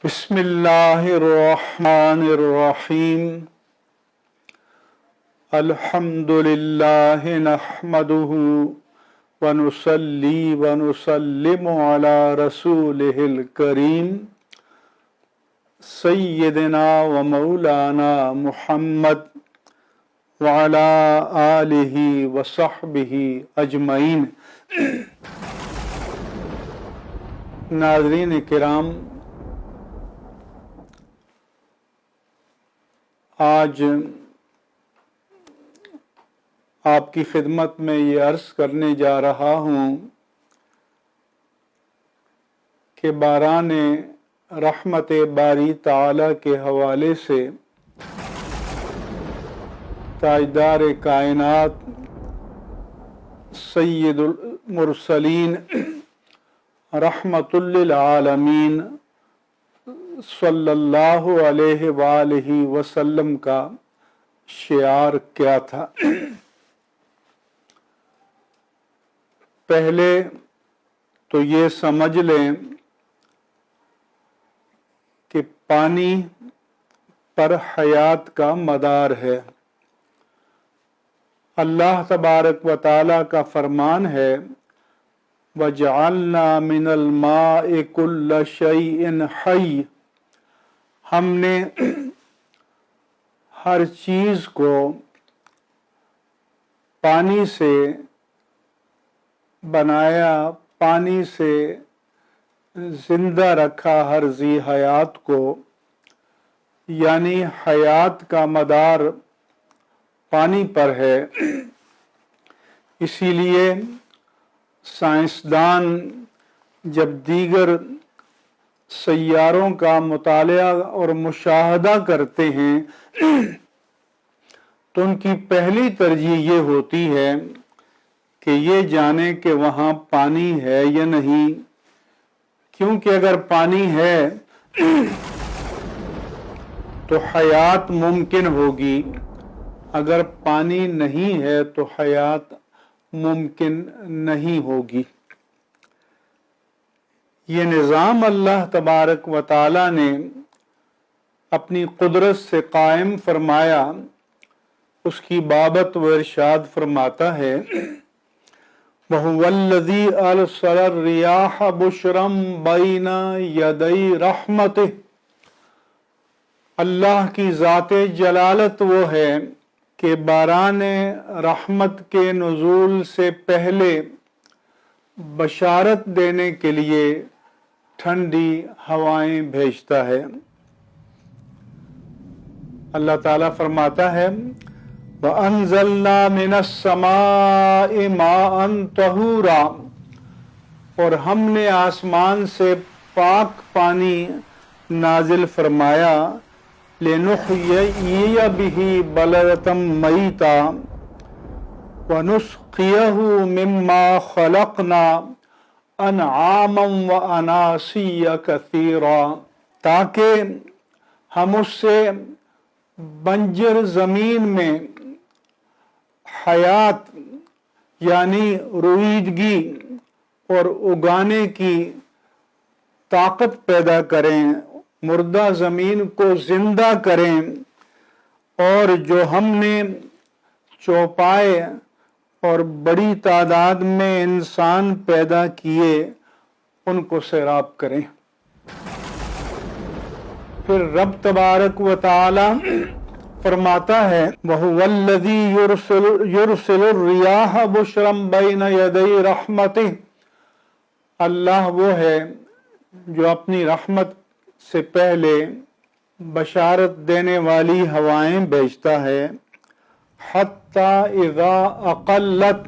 बिस्मिल्लाहिर्रहमानिर्रहीम। अल्हम्दुलिल्लाहि नहमदुहु व नुसल्ली व नुसल्लिमु अला रसूलिहिल करीम सय्यिदिना व मौलाना मुहम्मद व अला आलिहि व सहबिहि अजमईन। नाज़रीन किराम, आज आपकी खिदमत में ये अर्ज़ करने जा रहा हूँ कि बाराने रहमत बारी ताला के हवाले से ताजदार कायनात सय्यदुल मुरसलीन रहमतुल लिल आलमीन सल्लल्लाहु अलैहि वालिहि वसल्लम का शिआर क्या था। पहले तो ये समझ लें कि पानी पर हयात का मदार है। अल्लाह तबारक व ताला का फरमान है, वजअलना मिनल माइ कुल्ल शैइन हय्य, हमने हर चीज को पानी से बनाया, पानी से जिंदा रखा हर जी हयात को, यानी हयात का मदार पानी पर है। इसीलिए साइंसदान जब दीगर सैयारों का मुतालिया और मुशाहदा करते हैं तो उनकी पहली तरजीह ये होती है कि ये जाने कि वहाँ पानी है या नहीं, क्योंकि अगर पानी है तो हयात मुमकिन होगी, अगर पानी नहीं है तो हयात मुमकिन नहीं होगी। ये निज़ाम अल्लाह तबारक व ताला ने अपनी कुदरत से कायम फरमाया। उसकी बाबत वो इरशाद फरमाता है, वहुवल्लज़ी अरसल रियाह बुशरम बैना यदै रहमतिह, अल्लाह की ज़ाते जलालत वो है कि बाराने रहमत के नुज़ूल से पहले बशारत देने के लिए ठंडी हवाएं भेजता है। अल्लाह ताला फरमाता है, वअन्ज़लना मिनस समाइ माअन तहूरा, और हमने आसमान से पाक पानी नाजिल फरमाया, लिनुहय्यिय बिही बलदतम मय्यता व नुस्क़ियहु मिम्मा खलक़ना अनआमम व अनासिय कसीरा, ताकि हम उससे बंजर जमीन में हयात यानी रोईदगी और उगाने की ताकत पैदा करें, मुर्दा जमीन को जिंदा करें, और जो हमने चौपाए और बड़ी तादाद में इंसान पैदा किए उनको सैराब करें। फिर रब तबारक व ताला फरमाता है, वहुवल्लज़ी युरसिलुर रियाह बुशरम बैना यदै रहमतिह, अल्लाह वो है जो अपनी रहमत से पहले बशारत देने वाली हवाएं भेजता है। हत्ता इज़ा अक़ल्लत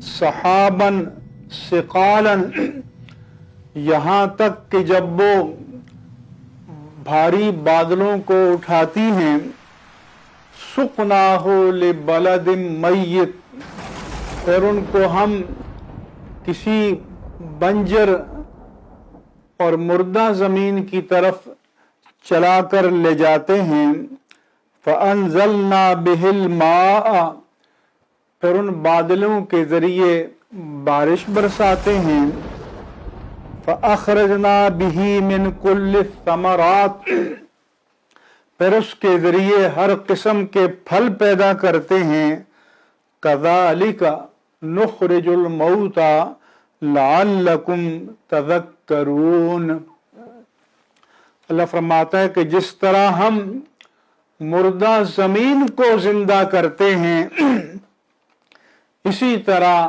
सहाबन सिक़ालन, यहाँ तक कि जब वो भारी बादलों को उठाती हैं, सुक़नाहु लिबलदिम मय्यित, और उनको हम किसी बंजर और मुर्दा जमीन की तरफ चलाकर ले जाते हैं। फ़अन्ज़लना बिहिल माअ, फिर उन बादलों के जरिए बारिश बरसाते हैं। फ़अख़रजना बिही मिन कुल्लि समरात, फिर उसके ज़रिए हर किस्म के फल पैदा करते हैं। कज़ालिका नुख़रिजुल मौता लअल्लकुम तज़क्करून। अल्लाह फरमाता है कि जिस तरह हम मुर्दा ज़मीन को जिंदा करते हैं, इसी तरह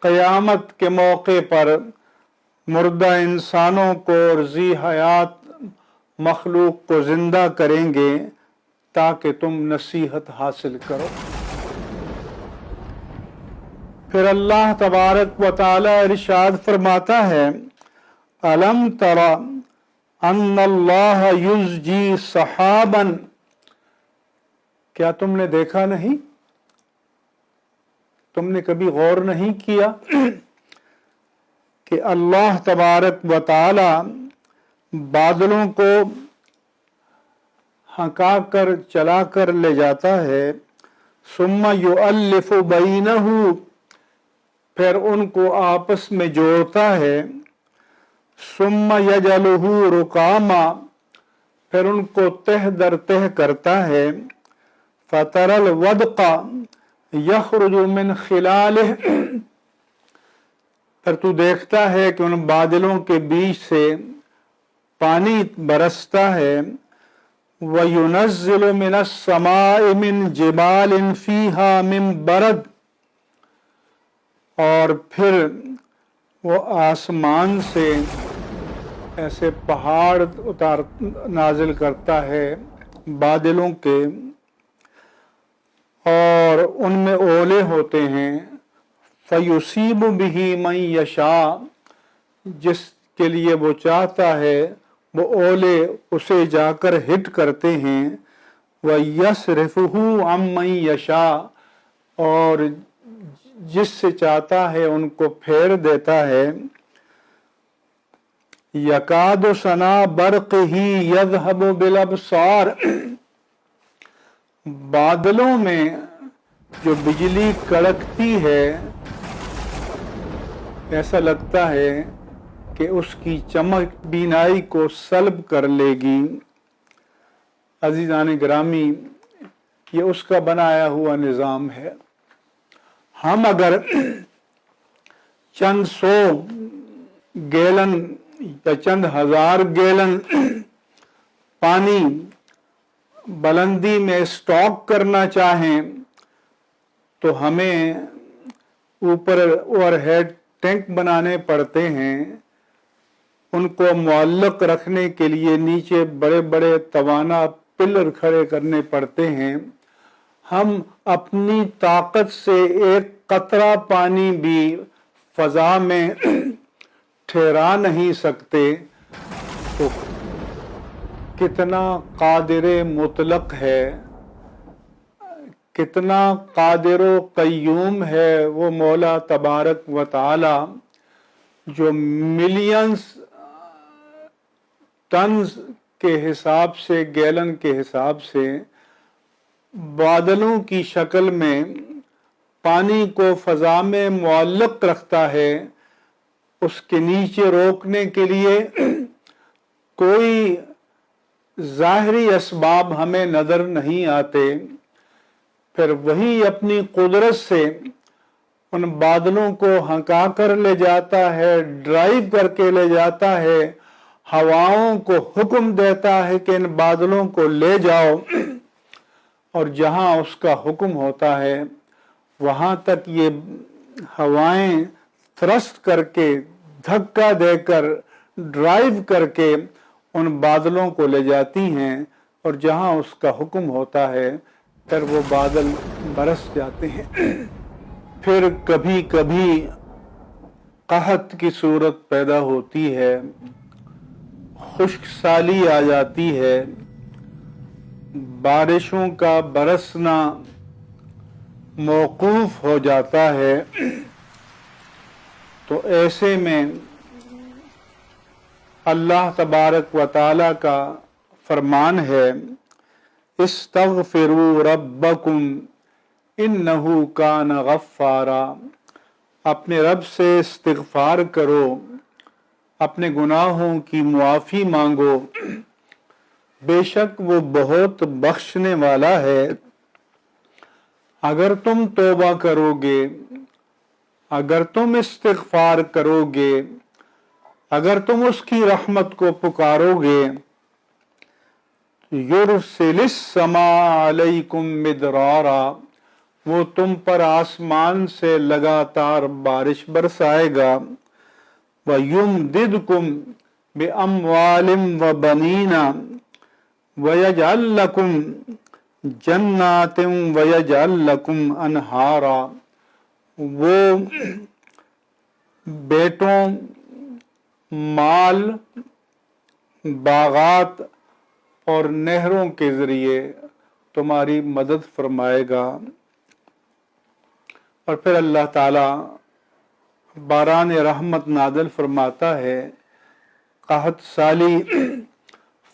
क़यामत के मौके पर मुर्दा इंसानों को और ज़ी हयात मखलूक को जिंदा करेंगे ताकि तुम नसीहत हासिल करो। फिर अल्लाह तबारक व तआला इरशाद फरमाता है, अलम तरा अन्नल्लाह युज़्जी सहाबन, क्या तुमने देखा नहीं, तुमने कभी गौर नहीं किया कि अल्लाह तबारक व तआला बादलों को हका कर चला कर ले जाता है। सुम्मा युअल्लिफु बैनहु, फिर उनको आपस में जोड़ता है। सुम्मा यजलुहु रुकामा, फिर उनको तह दर तह करता है। फतरल वदका यखरुजु मिन खिलालिह, फिर तू देखता है कि उन बादलों के बीच से पानी बरसता है। वयुनज़्ज़िलु मिनस समाइ मिन जिबालिन फीहा मिन बरद, और फिर वो आसमान से ऐसे पहाड़ नाजिल करता है बादलों के, और उनमें ओले होते हैं। फयुसीबु बिही मन यशा, जिसके लिए वो चाहता है वो ओले उसे जाकर हिट करते हैं। व यस्रिफुहु अम्मन यशा, और जिससे चाहता है उनको फेर देता है। यकादु सना बरक़िही यज़हबु बिल अब्सार, बादलों में जो बिजली कड़कती है ऐसा लगता है कि उसकी चमक बीनाई को सल्ब कर लेगी। अज़ीज़ान गिरामी, ये उसका बनाया हुआ निज़ाम है। हम अगर चंद 100 गैलन या चंद 1000 गैलन पानी बुलंदी में स्टॉक करना चाहें तो हमें ऊपर ओवरहेड टैंक बनाने पड़ते हैं। उनको मुअल्लक रखने के लिए नीचे बड़े बड़े तवाना पिलर खड़े करने पड़ते हैं। हम अपनी ताकत से एक कतरा पानी भी फजा में ठहरा नहीं सकते, तो कितना कादिर मुतलक है, कितना कादिर क़य्यूम है वो मौला तबारक व तआला, जो मिलियंस टन्स के हिसाब से, गैलन के हिसाब से बादलों की शक्ल में पानी को फजा में मुअल्लक रखता है। उसके नीचे रोकने के लिए कोई ज़ाहिरी असबाब हमें नज़र नहीं आते। फिर वही अपनी कुदरत से उन बादलों को हंका कर ले जाता है, ड्राइव करके ले जाता है, हवाओं को हुक्म देता है कि इन बादलों को ले जाओ, और जहां उसका हुक्म होता है वहां तक ये हवाएं थ्रस्ट करके, धक्का देकर, ड्राइव करके उन बादलों को ले जाती हैं, और जहां उसका हुक्म होता है फिर वो बादल बरस जाते हैं। फिर कभी कभी कहत की सूरत पैदा होती है, खुश्क साली आ जाती है, बारिशों का बरसना मौकूफ हो जाता है। तो ऐसे में अल्लाह तबारक व तआला का फरमान है, इस्तग़फिरू रब्बकुम इन्नहु कान गफ़्फ़ारा, अपने रब से इस्तिग़फ़ार करो, अपने गुनाहों की मुआफ़ी मांगो, बेशक वो बहुत बख्शने वाला है। अगर तुम तौबा करोगे, अगर तुम इस्तिग़फ़ार करोगे, अगर तुम उसकी रहमत को पुकारोगे, युरसिलिस समा अलैकुम मिदरारा, वो तुम पर आसमान से लगातार बारिश बरसाएगा। व युमदिदकुम बिअम्वालिम व बनीना व यजअल लकुम जन्नातिन व यजअल लकुम अनहारा, वो बेटों, माल, बागात और नहरों के ज़रिए तुम्हारी मदद फरमाएगा। और फिर अल्लाह ताला बारान रहमत नाज़िल फरमाता है, कहत साली,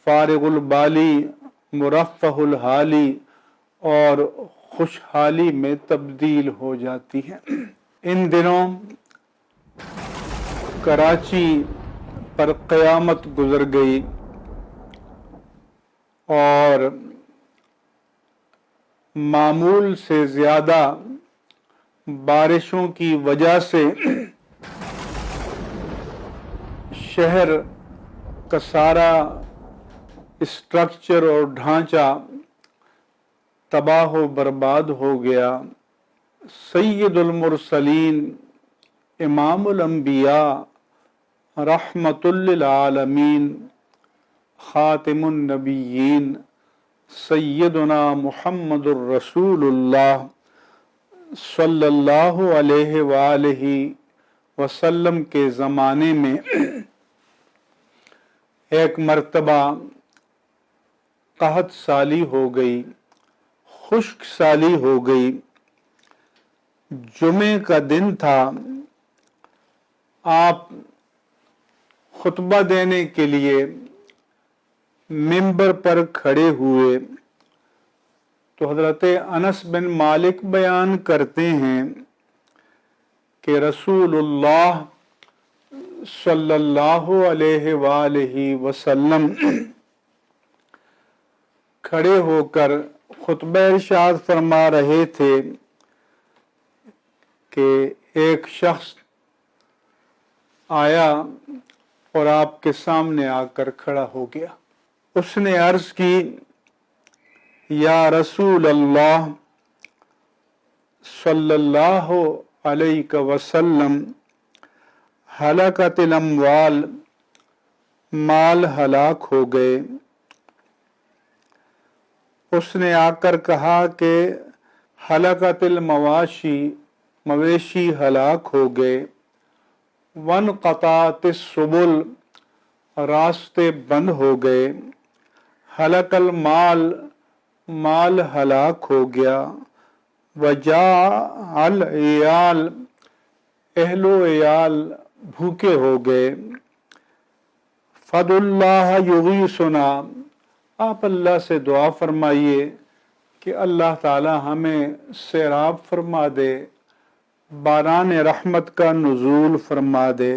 फारिगुल बाली, मुरफ़्फ़हुल हाली, और खुशहाली में तब्दील हो जाती है। इन दिनों कराची पर क़यामत गुजर गई और मामूल से ज़्यादा बारिशों की वजह से शहर का सारा स्ट्रक्चर और ढांचा तबाह व बर्बाद हो गया। सय्यदुल मुरसलीन, इमामुल अंबिया, रहमतुल लिल आलमीन, खातिमुन नबिय्यीन, सय्यदुना मुहम्मदुर रसूलुल्लाह सल्लल्लाहु अलैहि वालैहि वसल्लम के ज़माने में एक मर्तबा कहत साली हो गई, खुश्क साली हो गई। जुमे का दिन था, आप खुतबा देने के लिए मिंबर पर खड़े हुए तो हज़रत अनस बिन मालिक बयान करते हैं कि रसूलुल्लाह सल्लल्लाहु अलैहि वसल्लम खड़े होकर खुतबा इरशाद फरमा रहे थे कि एक शख्स आया और आपके सामने आकर खड़ा हो गया। उसने अर्ज की, या रसूल अल्लाह सल्लल्लाहु अलैहि वसल्लम, हलाकतिल अम्वाल, माल हलाक हो गए। उसने आकर कहा कि हलाकतिल मवाशी, मवेशी हलाक हो गए। वन क़तातिस सुबुल, रास्ते बंद हो गए। हलकल माल, माल हलाक हो गया। वजाअल इयाल, अहलो इयाल भूखे हो गए। फदुल्लाह युगीसुना, आप अल्लाह से दुआ फरमाइए कि अल्लाह ताला हमें सैराब फरमा दे, बारान रहमत का नुज़ूल फरमा दे।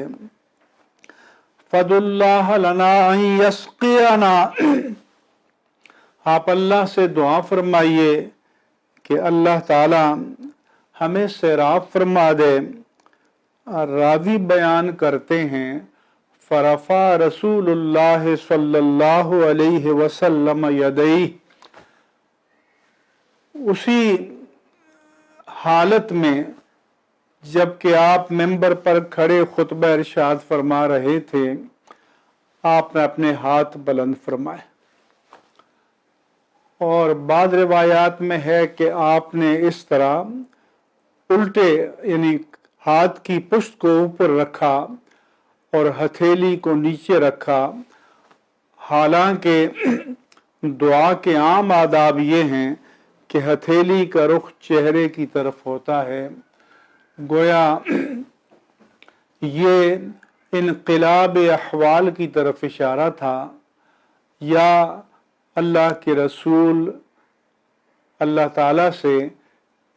फदुल्लाह लना अन यस्क़ियना, आप अल्लाह से दुआ फरमाइए कि अल्लाह ताला हमें सैराब फरमा दे। रावी बयान करते हैं, फरफ़ा रसूलुल्लाह सल्लल्लाहु अलैहि वसल्लम यदैहि, उसी हालत में जबकि आप मिंबर पर खड़े खुतबा इरशाद फरमा रहे थे, आपने अपने हाथ बुलंद फरमाए। और बाद रिवायात में है कि आपने इस तरह उल्टे, यानी हाथ की पुष्ट को ऊपर रखा और हथेली को नीचे रखा। हालांकि दुआ के आम आदाब ये हैं कि हथेली का रुख चेहरे की तरफ होता है। गोया ये इनक़िलाब अहवाल की तरफ इशारा था, या अल्लाह के रसूल अल्लाह ताला से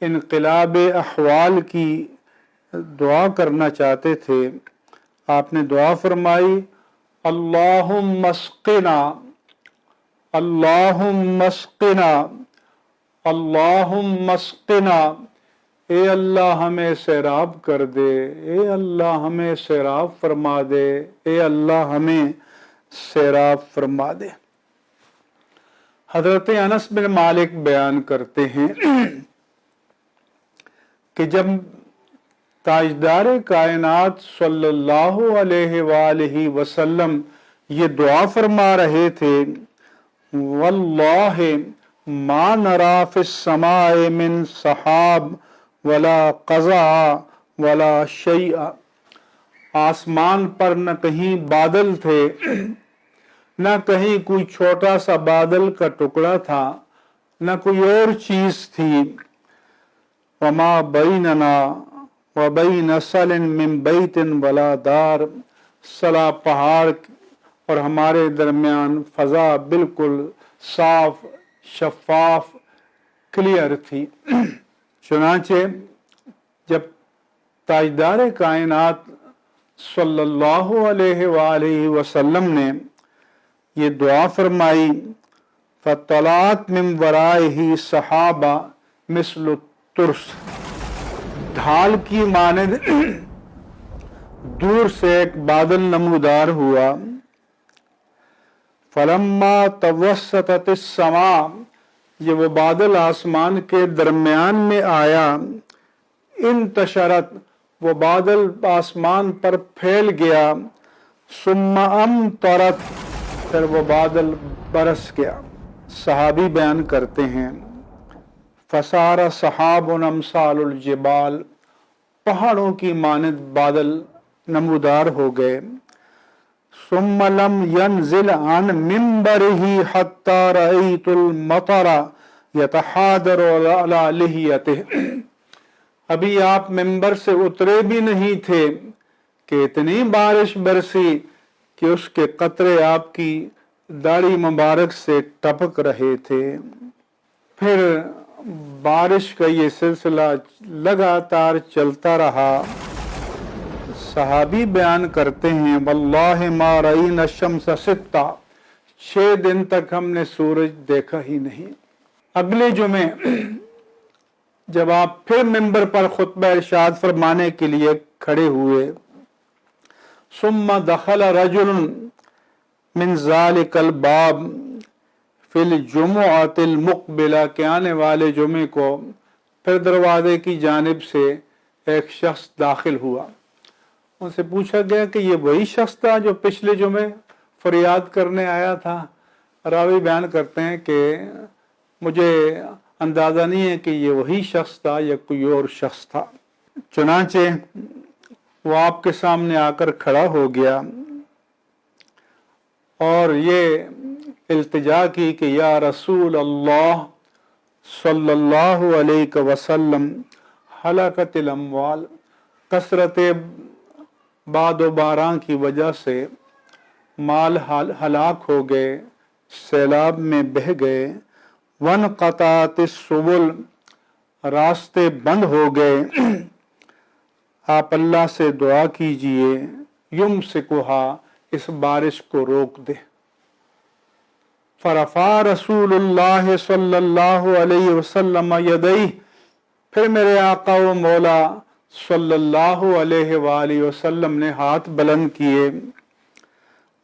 इनक़िलाब अहवाल की दुआ करना चाहते थे। आपने दुआ फरमाई, अल्लाहुम्मा अस्क़िना, अल्लाहुम्मा अस्क़िना, अल्लाहुम्मा अस्क़िना, ए अल्लाह हमें सैराब कर दे, ए अल्लाह हमें सैराब फरमा दे, ए अल्लाह हमें सैराब फरमा दे। हजरत अनस बिन मालिक बयान करते हैं कि जब ताजदार कायनात सल्लल्लाहु अलैहि वसल्लम ये दुआ फरमा रहे थे, वल्लाहि मा नरा फिस समाए मिन सहाब वला क़ज़ा वला शैअ, आसमान पर न कहीं बादल थे, न कहीं कोई छोटा सा बादल का टुकड़ा था, न कोई और चीज थी। वमा बैनना व बैन सलिन मिन बैतिन वला दार, सला पहाड़ और हमारे दरमियान फजा बिल्कुल साफ शफाफ क्लियर थी। चुनांचे जब ताजदार कायनात सल्लल्लाहु अलैहि वसल्लम ने ये दुआ फरमाई, फतलात मिन वराइही सहाबा मिस्लु तुर्स, ढाल की मानद दूर से एक बादल नमूदार हुआ। फलम्मा तवस्सततिस समा, ये वो बादल आसमान के दरमियान में आया, इंतशरत, वो बादल आसमान पर फैल गया, सुम्मा अमतरत, फिर वो बादल बरस गया। सहाबी बयान करते हैं, फसारा सहाबुन अमसालुल जिबाल, पहाड़ों की मानद बादल नमूदार हो गए। सुम्मा लम यनजिल अन मिंबरिही हत्ता रअयतुल मतरा यतहादरु अला लिहियतिही, अभी आप मिंबर से उतरे भी नहीं थे कि इतनी बारिश बरसी कि उसके कतरे आपकी दाढ़ी मुबारक से टपक रहे थे। फिर बारिश का ये सिलसिला लगातार चलता रहा। सहाबी बयान करते हैं, वल्लाहि मा रईना शम्स सित्ता, 6 दिन तक हमने सूरज देखा ही नहीं। अगले जुमे जब आप फिर मिंबर पर खुतबा इरशाद फरमाने के लिए खड़े हुए, सुम्मा दखल रजुलन मिन ज़ालिकल बाब फिल जुमुअतिल मुक़बिला, के आने वाले जुमे को फिर दरवाजे की जानिब से एक शख्स दाखिल हुआ। उनसे पूछा गया कि ये वही शख्स था जो पिछले जुमे फरियाद करने आया था। रावी बयान करते हैं कि मुझे अंदाजा नहीं है कि ये वही शख्स था या कोई और शख्स था। चुनांचे वो आपके सामने आकर खड़ा हो गया और ये इल्तिजा की कि या रसूल अल्लाह सल्लल्लाहु अलैहि वसल्लम, हलाकतिल अम्वाल, कसरत बादो बारां की वजह से माल हलाक हो गए, सैलाब में बह गए। वन क़तातिस सुबुल, रास्ते बंद हो गए। आप अल्लाह से दुआ कीजिए, युमसिकुहा, इस बारिश को रोक दे। फरफा रसूलुल्लाह सल्लल्लाहु अलैहि वसल्लम यदैहि, फिर मेरे आका व मौला सल्लल्लाहु अलैहि वसल्लम ने हाथ बुलंद किए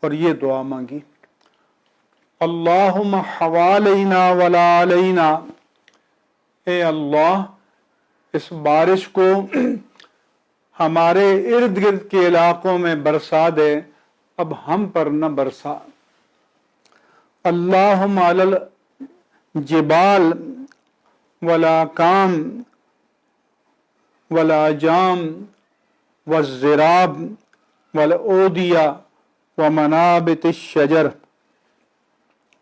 और ये दुआ मांगी, अल्लाहुम्मा हवालैना वला अलैना, ए अल्लाह इस बारिश को हमारे इर्द गिर्द के इलाकों में बरसा दे, अब हम पर न बरसा। अल्लाहुम्मा अलल जिबाल वला काम वला जाम वज़्ज़िराब वल ओदिया व मनाबितिश शजर,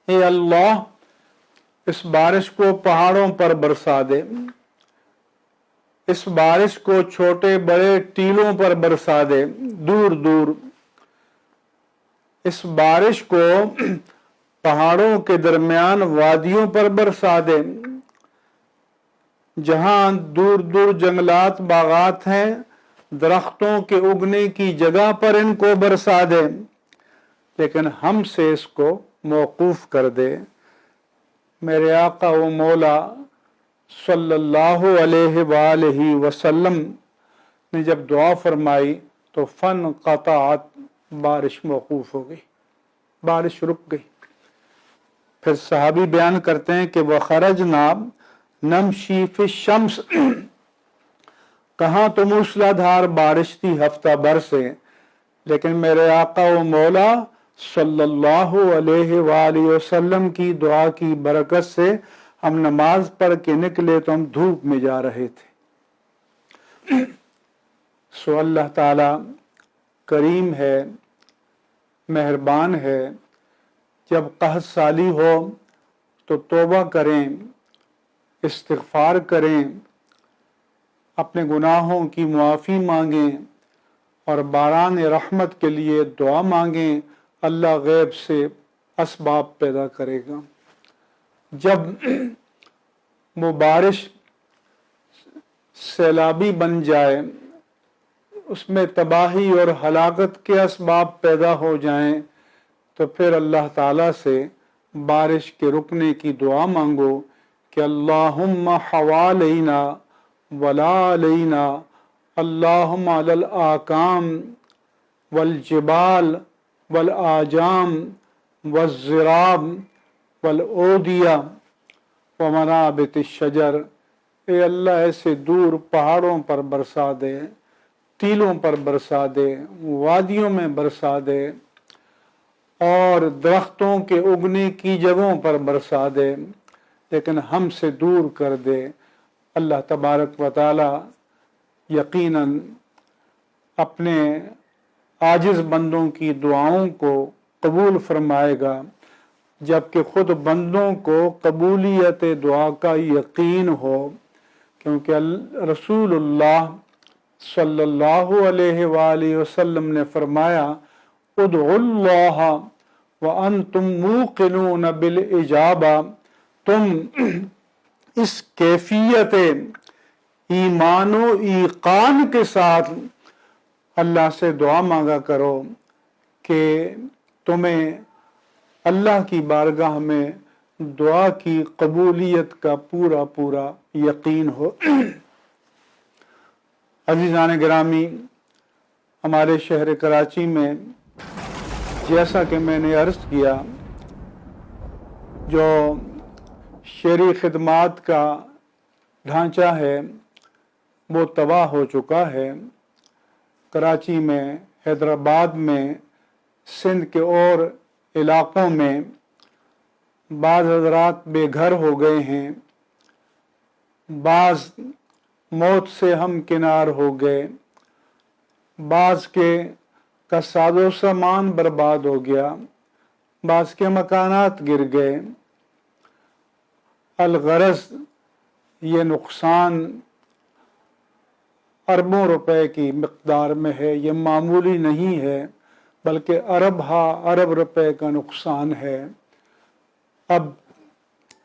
ए अल्लाह इस बारिश को पहाड़ों पर बरसा दे, इस बारिश को छोटे बड़े टीलों पर बरसा दे, दूर दूर। इस बारिश को पहाड़ों के दरमियान वादियों पर बरसा दे, जहां दूर दूर जंगलात बागात हैं, درختوں کے اگنے کی جگہ پر ان کو برسا دے، لیکن ہم سے اس کو موقوف کر دے۔ میرے آقا و مولا صلی اللہ علیہ وآلہ وسلم نے جب دعا فرمائی تو فن قطعت، بارش موقوف ہو گئی، بارش رک گئی۔ پھر صحابی بیان کرتے ہیں کہ وَخَرَجْنَا نَمْشِي فِي الشَّمْسِ، کہاں تو موسلادھار بارش تھی ہفتہ بھر سے، لیکن میرے آقا و مولا صلی اللہ علیہ وآلہ وسلم کی دعا کی برکت سے ہم نماز پڑھ کے نکلے تو ہم دھوپ میں جا رہے تھے۔ سو اللہ تعالی کریم ہے، مہربان ہے، جب قحط سالی ہو تو توبہ کریں، استغفار کریں، اپنے گناہوں کی معافی مانگیں اور باران رحمت کے لیے دعا مانگیں، اللہ غیب سے اسباب پیدا کرے گا۔ جب وہ بارش سیلابی بن جائے، اس میں تباہی اور ہلاکت کے اسباب پیدا ہو جائیں، تو پھر اللہ تعالیٰ سے بارش کے رکنے کی دعا مانگو کہ اللہم حوالینا ولا علینا، اللہم علی الاکام والجبال والآجام والزراب والأودیہ ومنابت الشجر، اے اللہ ایسے دور پہاڑوں پر برسا دے، ٹیلوں پر برسا دے، وادیوں میں برسا دے، اور درختوں کے اگنے کی جگہوں پر برسا دے، لیکن ہم سے دور کر دے۔ اللہ تبارک و تعالی یقیناً اپنے عاجز بندوں کی دعاؤں کو قبول فرمائے گا، جبکہ خود بندوں کو قبولیت دعا کا یقین ہو، کیونکہ رسول اللہ صلی اللہ علیہ وآلہ وسلم نے فرمایا ادعوا اللہ وانتم موقنون بالاجابہ، تم اس کیفیت ایمان و ایقان کے ساتھ اللہ سے دعا مانگا کرو کہ تمہیں اللہ کی بارگاہ میں دعا کی قبولیت کا پورا پورا یقین ہو۔ عزیزان گرامی، ہمارے شہر کراچی میں جیسا کہ میں نے عرض کیا، جو شہری خدمات کا ڈھانچہ ہے وہ تباہ ہو چکا ہے۔ کراچی میں، حیدرآباد میں، سندھ کے اور علاقوں میں بعض حضرات بے گھر ہو گئے ہیں، بعض موت سے ہم کنار ہو گئے، بعض کا ساز و سامان برباد ہو گیا، بعض کے مکانات گر گئے۔ الغرض یہ نقصان اربوں روپے کی مقدار میں ہے، یہ معمولی نہیں ہے، بلکہ ارب روپے کا نقصان ہے۔ اب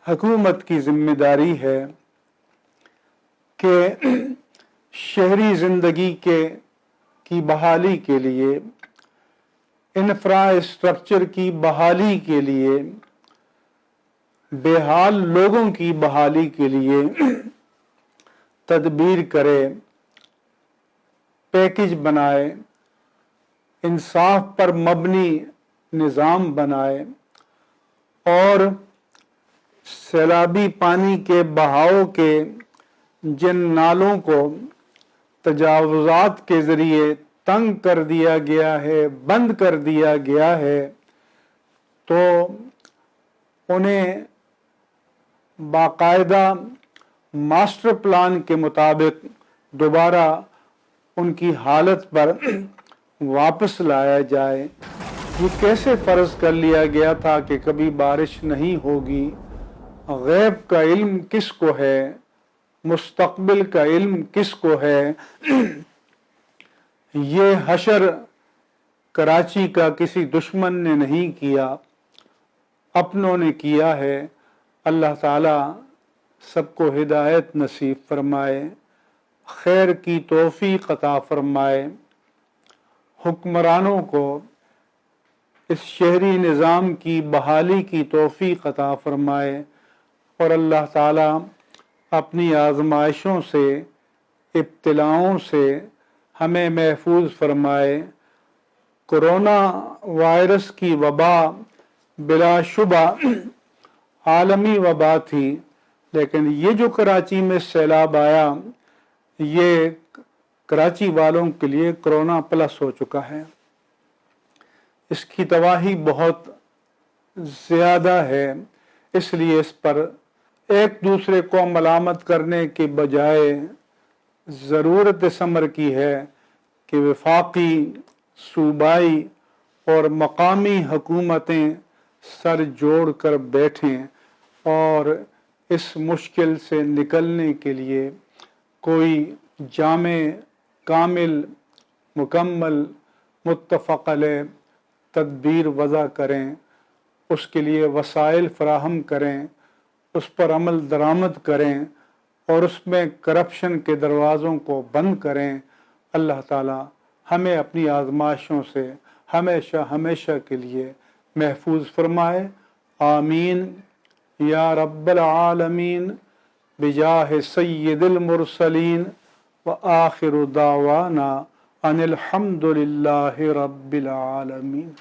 حکومت کی ذمہ داری ہے کہ شہری زندگی کی بحالی کے لیے، انفراسٹرکچر کی بحالی کے لیے، بے حال لوگوں کی بحالی کے لیے تدبیر کرے، پیکج بنائے، انصاف پر مبنی نظام بنائے، اور سیلابی پانی کے بہاؤ کے جن نالوں کو تجاوزات کے ذریعے تنگ کر دیا گیا ہے، بند کر دیا گیا ہے، تو انہیں باقاعدہ ماسٹر پلان کے مطابق دوبارہ ان کی حالت پر واپس لایا جائے۔ یہ کیسے فرض کر لیا گیا تھا کہ کبھی بارش نہیں ہوگی؟ غیب کا علم کس کو ہے؟ مستقبل کا علم کس کو ہے؟ یہ حشر کراچی کا کسی دشمن نے نہیں کیا، اپنوں نے کیا ہے۔ اللہ تعالی سب کو ہدایت نصیب فرمائے۔ खैर की तौफीक अता फरमाए, हुक्मरानों को इस शहरी निज़ाम की बहाली की तौफीक अता फरमाए और अल्लाह ताला अपनी आजमाइशों से, इब्तिलाओं से हमें महफूज फरमाए। कोरोना वायरस की वबा बिलाशुबा आलमी वबा थी, लेकिन ये जो कराची में सैलाब आया, ये कराची वालों के लिए कोरोना प्लस हो चुका है। इसकी तबाही बहुत ज़्यादा है, इसलिए इस पर एक दूसरे को मलामत करने के बजाय ज़रूरत इस अमर की है कि वफाकी, सूबाई और मकामी हुकूमतें सर जोड़ कर बैठें और इस मुश्किल से निकलने के लिए कोई जामे, कामिल, मुकम्मल, मुत्तफ़क़ अलैह तदबीर वज़ा करें, उसके लिए वसाइल फ़राहम करें, उस पर अमल दरामद करें और उसमें करप्शन के दरवाज़ों को बंद करें। अल्लाह ताला हमें अपनी आज़माइशों से हमेशा हमेशा के लिए महफूज फरमाए। आमीन या रब्बल आलमीन बिजाह सय्यिदिल मुरसलीन व आखिरु दावाना अनिल हम्दुलिल्लाहि रब्बिल आलमीन।